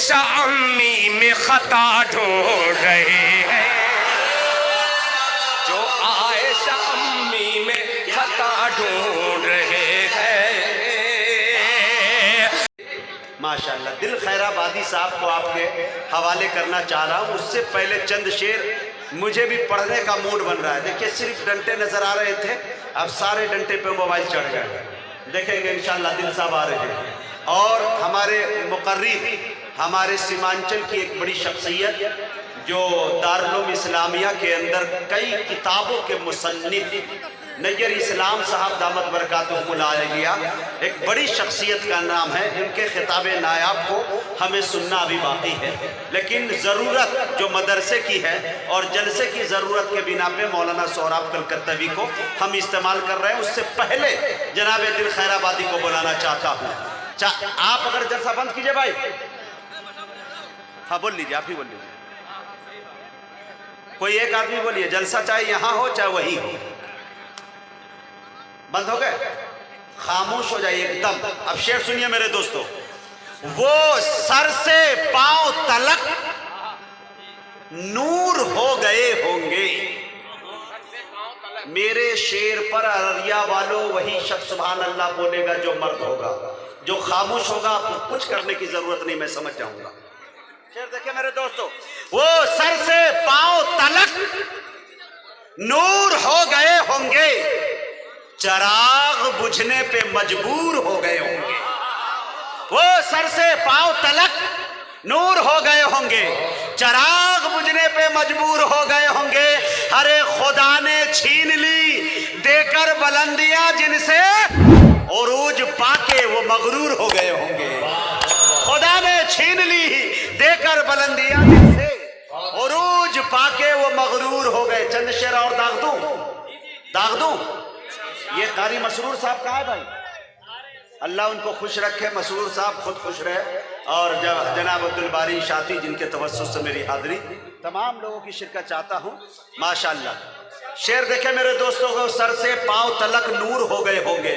आयशा अम्मी में खता ढूंढ रहे हैं, जो आयशा अम्मी में खता ढूंढ रहे हैं। माशाअल्लाह। दिल खैराबादी साहब को आपके हवाले करना चाह रहा हूँ। उससे पहले चंद शेर मुझे भी पढ़ने का मूड बन रहा है। देखिए सिर्फ डंटे नजर आ रहे थे, अब सारे डंटे पे मोबाइल चढ़ गए। देखेंगे इंशाअल्लाह दिल साहब आ रहे हैं। और हमारे मुकर्री, हमारे सीमांचल की एक बड़ी शख्सियत जो दारुल इस्लामिया के अंदर कई किताबों के मुसन्निफ नैयर इस्लाम साहब दामत बरकातुहुल आलिया, एक बड़ी शख्सियत का नाम है। इनके खिताब नायाब को हमें सुनना अभी बाकी है, लेकिन ज़रूरत जो मदरसे की है और जलसे की ज़रूरत के बिना पे मौलाना सोहराब कलकत्तवी को हम इस्तेमाल कर रहे हैं। उससे पहले जनाब दिल खैराबादी को बुलाना चाहता हूँ। आप अगर जलसा बंद कीजिए भाई। हाँ बोल लीजिए, आप ही बोल लीजिए। कोई एक आदमी बोलिए, जलसा चाहे यहाँ हो चाहे वही हो। बंद हो गए, खामोश हो जाइए एकदम। अब शेर सुनिए मेरे दोस्तों। वो सर से पांव तलक नूर हो गए होंगे। मेरे शेर पर अररिया वालों वही शख्स सुभान अल्लाह बोलेगा जो मर्द होगा। जो खामोश होगा आपको कुछ करने की जरूरत नहीं, मैं समझ जाऊंगा। शेर देखिए मेरे दोस्तों। वो सर से पांव तलक नूर हो गए होंगे, चराग बुझने पे मजबूर हो गए होंगे। वो सर से पांव तलक नूर हो गए होंगे, चराग बुझने पे मजबूर हो गए होंगे। अरे खुदा ने छीन ली देकर बुलंदियां जिनसे, उरूज पाके वो मगरूर हो गए होंगे। खुदा ने छीन ली देकर बुलंदियां जिनसे, उरूज पाके वो मगरूर हो गए। चंद शेर और दाग दूं, दाग दूं। ये कारी मसरूर साहब कहाँ है भाई? अल्लाह उनको खुश रखे, मसरूर साहब खुद खुश रहे। और जनाब अब्दुल बारी शाती जिनके तवस्सुस से मेरी हाजिरी, तमाम लोगों की शिरकत चाहता हूँ माशाअल्लाह। शेर देखे मेरे दोस्तों को। सर से पांव तलक नूर हो गए होंगे,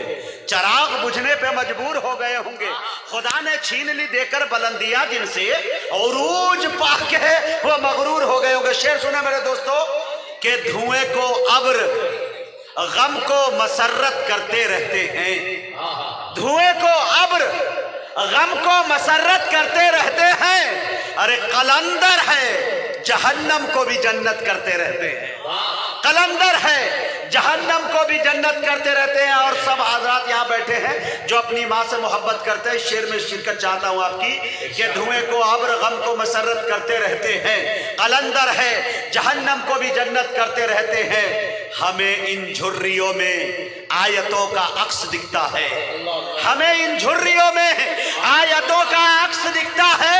चराग बुझने पे मजबूर हो गए होंगे। खुदा ने छीन ली देकर बुलंदियां जिनसे, उरूज पाके वो मगरूर हो गए होंगे। शेर सुने मेरे दोस्तों कि धुएं को अब्र गम को मसर्रत करते रहते हैं। धुएं को अब्र गम को मसर्रत करते रहते हैं। अरे कलंदर है जहन्नम को भी जन्नत करते रहते हैं। कलंदर है जहन्नम को भी जन्नत करते रहते हैं। और सब हजरात यहाँ बैठे हैं जो अपनी माँ से मोहब्बत करते हैं। शेर में शिरकत चाहता हूँ आपकी कि धुएं को अब्र गम को मसर्रत करते रहते हैं, कलंदर है जहन्नम को भी जन्नत करते रहते हैं। हमें इन झुर्रियों में आयतों का अक्स दिखता है, हमें इन झुर्रियों में आयतों का अक्स दिखता है।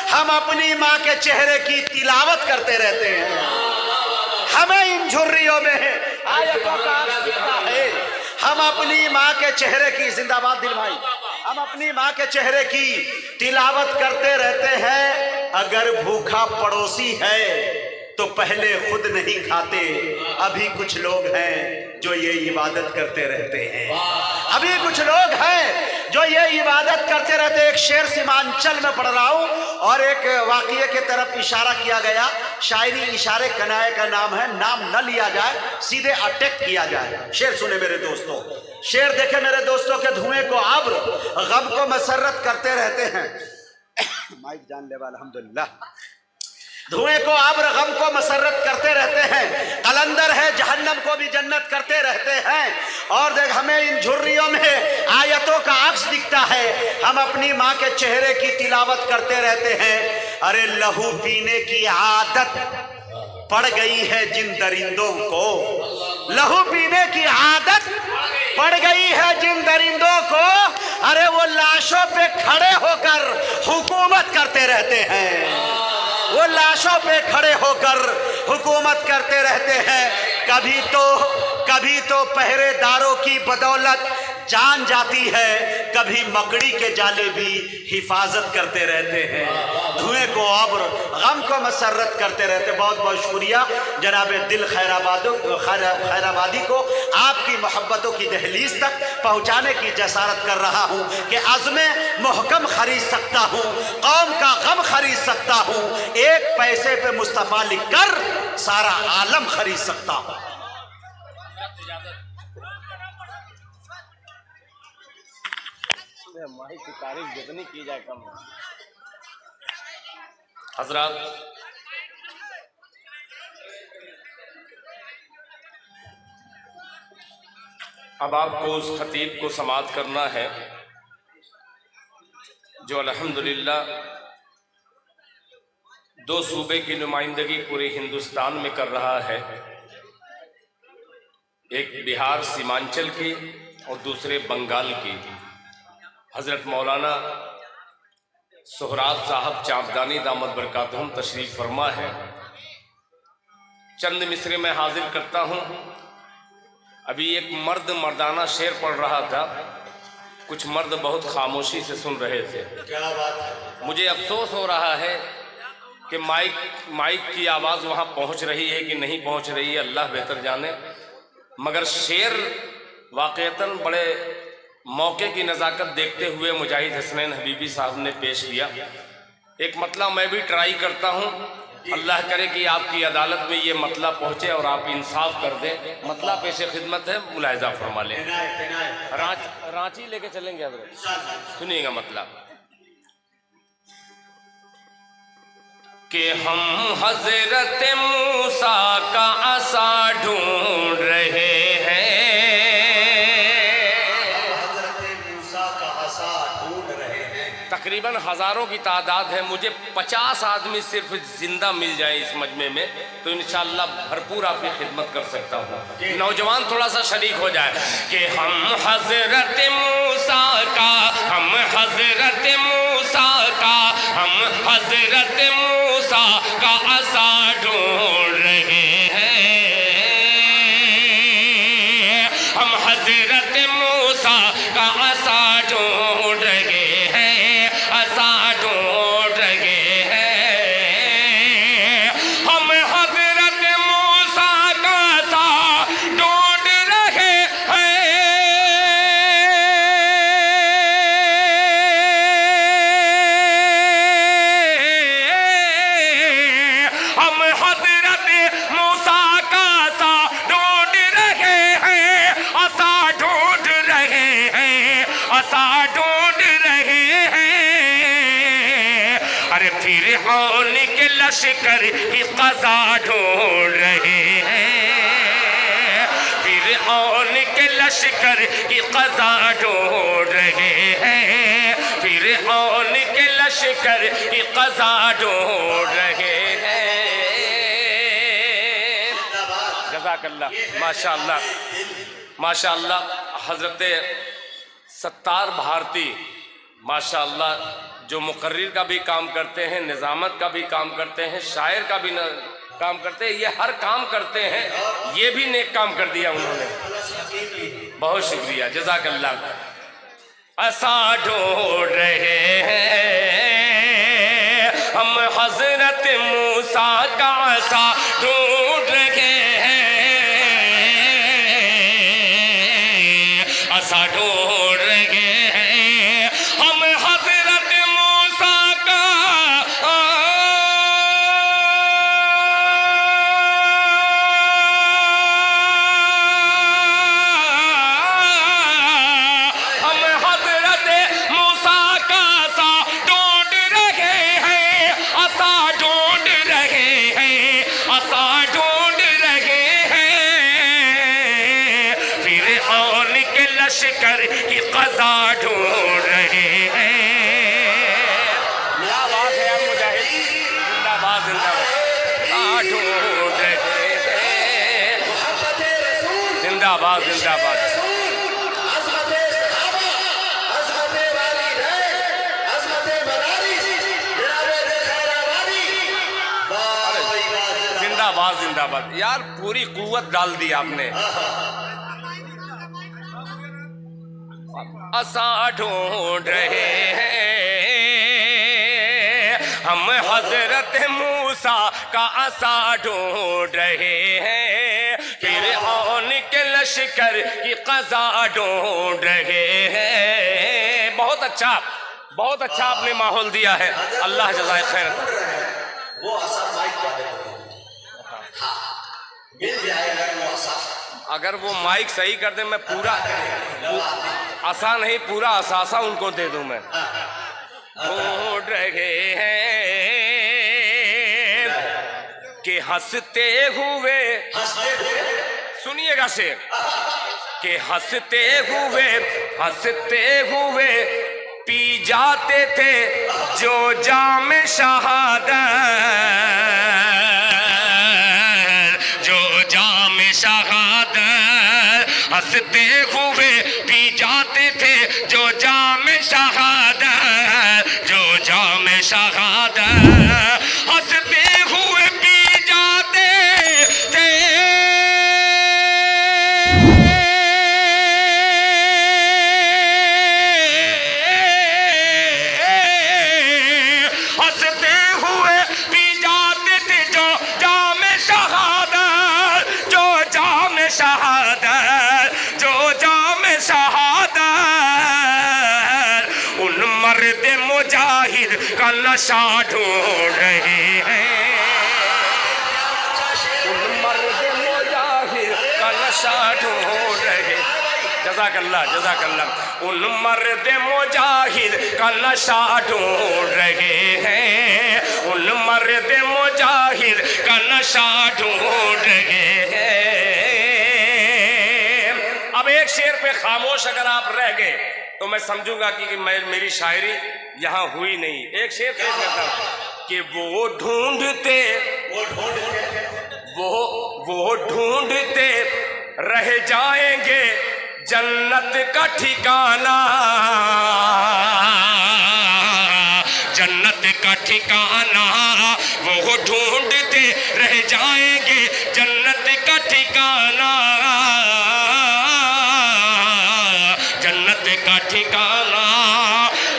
हम अपनी माँ के चेहरे की तिलावत करते रहते हैं। हमें इन झुर्रियों में आयतों का अक्स दिखता है। हम अपनी माँ के चेहरे की, जिंदाबाद दिल भाई, हम अपनी माँ के चेहरे की तिलावत करते रहते हैं। अगर भूखा पड़ोसी है तो पहले खुद नहीं खाते। अभी कुछ लोग हैं जो ये इबादत करते रहते हैं। अभी कुछ लोग हैं जो ये इबादत करते रहते हैं। एक शेर सीमांचल में पढ़ रहा हूँ और एक वाक़ये के तरफ इशारा किया गया। शायरी इशारे कनाए का नाम है, नाम न लिया जाए, सीधे अटैक किया जाए। शेर सुने मेरे दोस्तों। शेर देखे मेरे दोस्तों के धुएं को अब्र गम को मसर्रत करते रहते हैं। माइक जान ले वाला अल्हम्दुलिल्लाह। धुएं को अब्र गम को मसर्रत करते रहते हैं। कलंदर है जहन्नम को भी जन्नत करते रहते हैं। और देख हमें इन झुर्रियों में आयतों का अक्स दिखता है। हम अपनी माँ के चेहरे की तिलावत करते रहते हैं। अरे लहू पीने की आदत पड़ गई है जिन दरिंदों को, लहू पीने की आदत पड़ गई है जिन दरिंदों को। अरे वो लाशों पे खड़े होकर हुकूमत करते रहते हैं। वो लाशों पे खड़े होकर हुकूमत करते रहते हैं। कभी तो पहरेदारों की बदौलत जान जाती है, कभी मकड़ी के जाले भी हिफाजत करते रहते हैं। धुएं को अब्र, गम को मसरत करते रहते। बहुत बहुत शुक्रिया जनाब दिल खैराबादी को आपकी मोहब्बतों की दहलीज तक पहुँचाने की जसारत कर रहा हूँ कि अज़्म मुहकम खरीद सकता हूँ, कौम का गम खरीद सकता हूँ, एक पैसे पे मुस्तफ़ा लिखकर सारा आलम खरीद सकता हूँ। माही की तारीफ जितनी की जाए कम है। हजरात, अब आपको उस खतीब को समाअत करना है जो अल्हम्दुलिल्लाह 2 सूबे की नुमाइंदगी पूरे हिंदुस्तान में कर रहा है, एक बिहार सीमांचल की और दूसरे बंगाल की। हज़रत मौलाना सोहराब साहब चाँपदानी दामद बरकातहुम तशरीफ़ फरमा है। चंद मिसरे में हाजिर करता हूँ। अभी एक मर्द मर्दाना शेर पढ़ रहा था, कुछ मर्द बहुत खामोशी से सुन रहे थे। क्या बात है। मुझे अफसोस हो रहा है कि माइक की आवाज़ वहाँ पहुँच रही है कि नहीं पहुँच रही है, अल्लाह बेहतर जाने। मगर शेर वाक़ईतन बड़े मौके की नज़ाकत देखते हुए मुजाहिद हसनैन हबीबी साहब ने पेश किया। एक मतला मैं भी ट्राई करता हूँ, अल्लाह करे कि आपकी अदालत में ये मतला पहुँचे और आप इंसाफ कर दें। मतला पेशे खिदमत है, मुलाहिजा फरमा लें। रांची लेके चलेंगे हज़रत, सुनिएगा मतला कि हम हज़रत मूसा का असा ढूंढ रहे हैं, तकरीबन हज़ारों की तादाद है। मुझे 50 आदमी सिर्फ जिंदा मिल जाए इस मजमे में तो इंशाअल्लाह भरपूर आपकी खिदमत कर सकता हूँ। नौजवान थोड़ा सा शरीक हो जाए कि हम हज़रत मूसा का, हम हज़रत मूसा का, हम हज़रत मूसा का असा ढूंढ रहे हैं, हम हज़रत मूसा का असा ढूंढ रहे हैं, असा ढूंढ रहे हैं, हम हज़रत मूसा का असा ढूंढ रहे हैं, हम हज़रत मूसा का असा ढूंढ रहे हैं, असा ढूंढ रहे हैं, असा ढूंढ रहे हैं। अरे फिरऔन के लश्कर की क़ज़ा ढूंढ रहे हैं, फिरऔन के लश्कर की क़ज़ा ढूंढ रहे हैं, फिरऔन के लश्कर की क़ज़ा ढूंढ रहे हैं। जज़ाकल्लाह, माशाअल्लाह माशाअल्लाह। हज़रत सत्तार भारती माशाअल्लाह जो मुकर्रिर का भी काम करते हैं, निज़ामत का भी काम करते हैं, शायर का भी काम करते हैं, ये हर काम करते हैं। ये भी नेक काम कर दिया उन्होंने, बहुत शुक्रिया, जज़ाकल्लाह। असा ढूंढ रहे हैं, हम हज़रत मूसा का असा ढूंढ रहे हैं, असा ढूंढ रहे हैं, हम हज़रत मूसा का हम हज़रत मूसा का असा ढूंढ रहे हैं, असा ढूंढ रहे हैं, असा ढूंढ रहे हैं, फिरऔन के लश्कर की क़ज़ा ढूंढ रहे हैं। क्या बात है आप मुजाहिद, जिंदाबाद जिंदाबाद, ढूंढ रहे हैं, जिंदाबाद जिंदाबाद। जिंदाबाद जिंदाबाद यार, पूरी कुव्वत डाल दी आपने। असा ढूंढ रहे हैं, हम हजरत मूसा का आसा ढूंढ रहे हैं, फिरऔन के लश्कर की क़ज़ा ढूंढ रहे हैं। बहुत अच्छा आपने माहौल दिया है, अल्लाह जज़ाए खैर। वो आसा माइक वाले मिल जाएगा वो आसा, अगर वो माइक सही कर दे मैं पूरा आसा नहीं पूरा असासा उनको दे दूं मैं। ढूंढ रहे हैं कि हंसते हुए, सुनिएगा शेर, कि हंसते हुए पी जाते थे जो जाम शहादत, जो जाम शहादत, हंसते हुए पी जाते थे जो जाम शहादत, जो जाम शहादत, हंसते हुए पी जाते थे, हंसते हुए पी जाते थे जो जाम शहादत, जो जाम शहादत, जो जाम शहादत। उन मर्द मुजाहिद का नशा ढूंढ रहे हैं, उन मर्द मुजाहिद का नशा ढूंढ रहे। जज़ाकल्लाह। उन मर्द मुजाहिद का नशा ढूंढ रहे हैं, उन मर्द मुजाहिद का नशा ढूंढ रहे हैं। अब एक शेर पे खामोश अगर आप रह गए तो मैं समझूंगा कि मेरी शायरी यहाँ हुई नहीं। एक शेर पेश करता हूं कि वो ढूंढते रह जाएंगे जन्नत का ठिकाना, जन्नत का ठिकाना, वो ढूंढते रह जाएंगे जन्नत का ठिकाना, जन्नत का ठिकाना,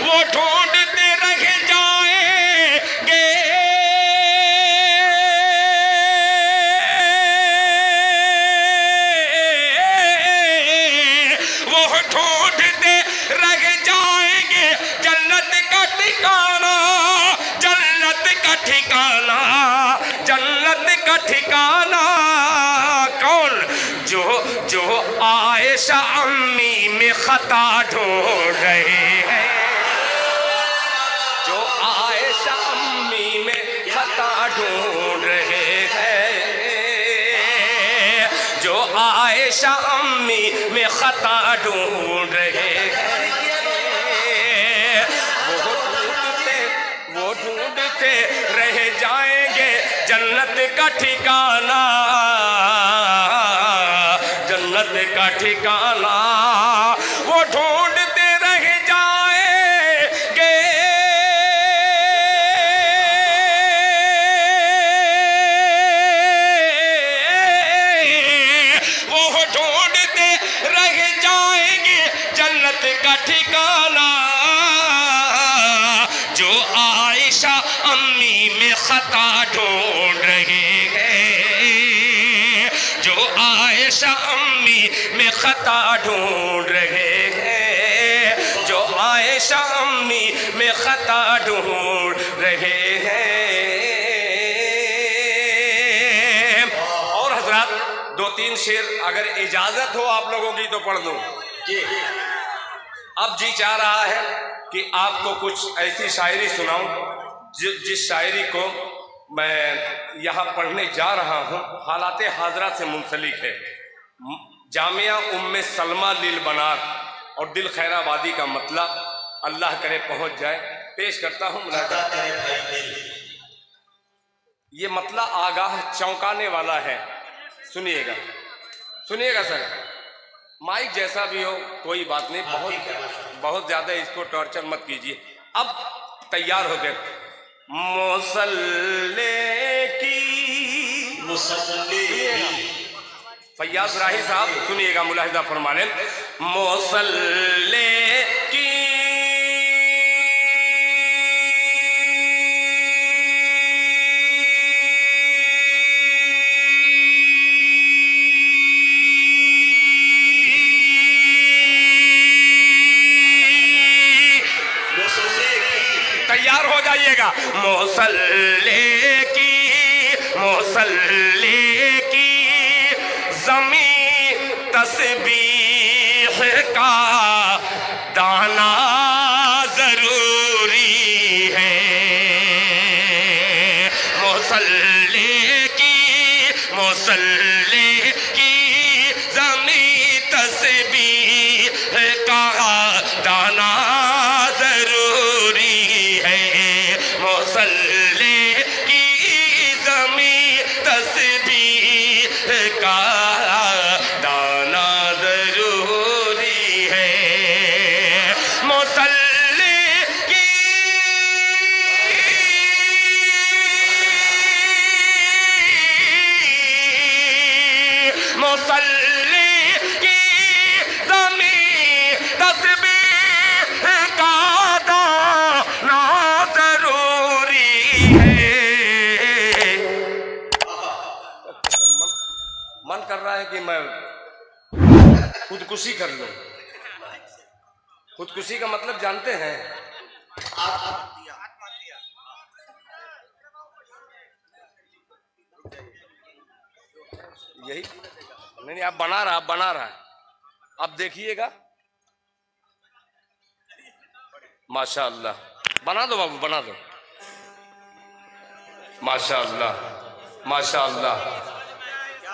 वो ढूंढते रह जाएंगे, वो ढूंढते रह जाएंगे जन्नत का ठिकाना, जन्नत का ठिकाना, जन्नत का ठिकाना। कौन? जो आयशा अम्मी में खता ढूंढ रहे हैं, जो आयशा अम्मी में खता ढूंढ रहे हैं, जो आयशा अम्मी में खता ढूंढ रहे हैं। वो ढूंढते रह जाएंगे जन्नत का ठिकाना, जन्नत का ठिकाना, वो ढूंढते रह जाएंगे, वो ढूंढते रह जाएंगे जन्नत का ठिकाना, जो आयशा अम्मी में खता ढूंढ रहे हैं, जो आयशा अम्मी में खता ढूंढ रहे हैं, जो आयशा अम्मी में खता ढूंढ रहे हैं। और हजरात दो तीन शेर अगर इजाजत हो आप लोगों की तो पढ़ दूं। अब जी चाह रहा है कि आपको कुछ ऐसी शायरी सुनाऊं जिस शायरी को मैं यहाँ पढ़ने जा रहा हूँ हालात हाजरा से मुंसलिक है। जामिया उम्मे सलमा लिल बनात और दिल खैराबादी का मतलब अल्लाह करे पहुँच जाए। पेश करता हूँ। ये मतलब आगाह चौंकाने वाला है, सुनिएगा सुनिएगा सर। माइक जैसा भी हो कोई बात नहीं, बहुत ज़्यादा इसको टॉर्चर मत कीजिए। अब तैयार हो गए। मुसल्ले की फैयाज राही साहब सुनिएगा, मुलाहिजा फरमाने। मुसल्ले की मुसल्ले की ज़मीं तस्बीह का दाना ज़रूरी है। मुसल्ले की ज़मीं तस्बीह का दाना ज़रूरी है। मुसल्ले की ज़मीं तस्बीह का दाना ज़रूरी है। मुसल्ले की ज़मीं तस्बीह का दाना ज़रूरी है। मन कर रहा है कि मैं खुदकुशी कर लूं। खुदकुशी का मतलब जानते हैं? यही नहीं, आप बना रहा है। अब देखिएगा, माशाअल्लाह। बना दो बाबू, बना दो। माशाअल्लाह, माशाअल्लाह,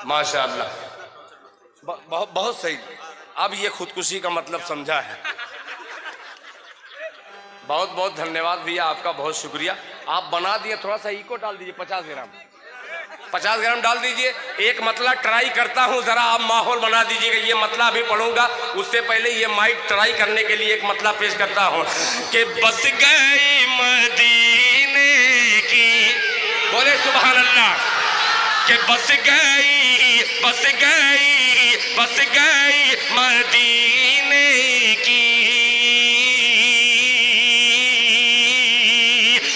माशाअल्लाह। बहुत सही। अब ये खुदकुशी का मतलब समझा है। बहुत बहुत धन्यवाद भैया, आपका बहुत शुक्रिया। आप बना दिए। थोड़ा सा इको डाल दीजिए, 50 ग्राम डाल दीजिए। एक मतला ट्राई करता हूँ, जरा आप माहौल बना दीजिएगा। ये मतला भी पढ़ूंगा, उससे पहले ये माइक ट्राई करने के लिए एक मतला पेश करता हूँ कि बस गई मदीने की, बोले सुभान अल्लाह। कि बस गई मदीने की,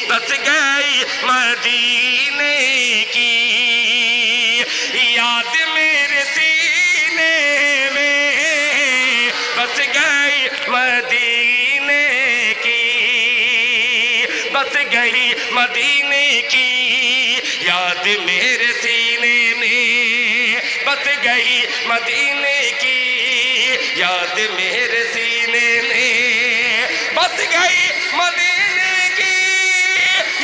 बस गई मदीने की याद मेरे सीने में, बस गई मदीने की, बस गई मदीने की याद मेरे सीने में, बस गई मदीने की याद मेरे सीने में, बस गई मदीने की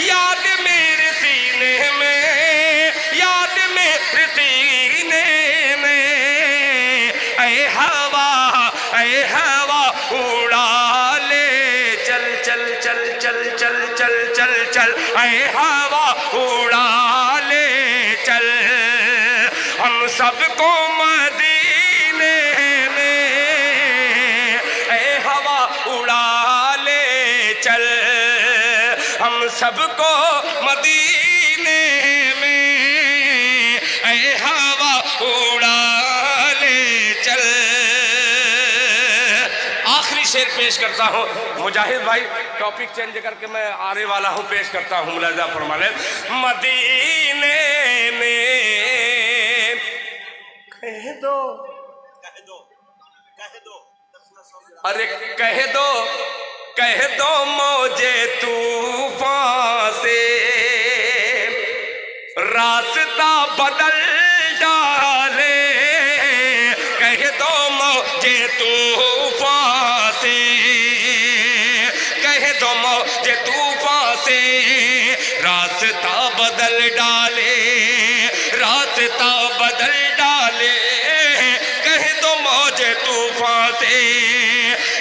याद मेरे सीने में, याद मेरे सीने में। ऐ हवा उड़ा ले चल चल चल चल चल चल चल चल, ऐ हवा उड़ा ले चल हम सबको मदीने में। ऐ हवा उड़ा ले चल हम सबको मदीने में, ऐ हवा उड़ा ले चल। आखिरी शेर पेश करता हूँ मुजाहिद भाई, टॉपिक चेंज करके मैं आने वाला हूँ, पेश करता हूँ। मुलाजा फरमा ले। मदीने में कह दो, अरे कह दो मौजे तूफान से रास्ता बदल डाले, कह दो मौजे तूफान से, कह दो मौजे तूफान से रास्ता बदल डाले, रास्ता बदल डाले, कह दो मौजे तूफान से,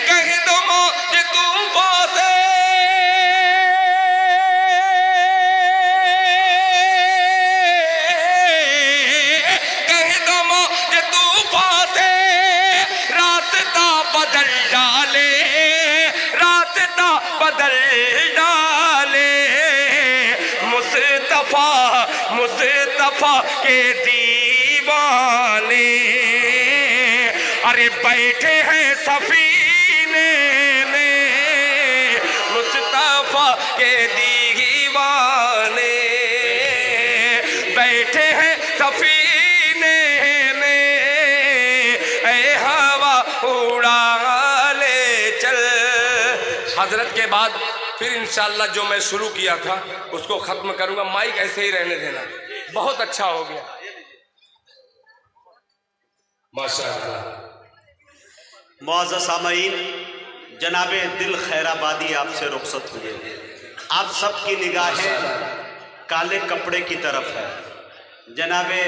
कह दो मौजे तूफान से, कह दो मौजे तूफान से रास्ता बदल डाले, रास्ता बदल डाले। मुस्तफा के दीवाने अरे बैठे हैं सफीने में, मुस्तफा के दीवाने बैठे हैं सफीने में, ऐ हवा उड़ा ले चल। हजरत के बाद फिर इंशाअल्लाह जो मैं शुरू किया था उसको ख़त्म करूँगा। माइक ऐसे ही रहने देना, बहुत अच्छा हो गया माशाअल्लाह। मुअज़्ज़ज़ सामईन, जनाबे दिल खैराबादी आपसे रुखसत हुए। आप सबकी निगाहें काले कपड़े की तरफ है। जनाबे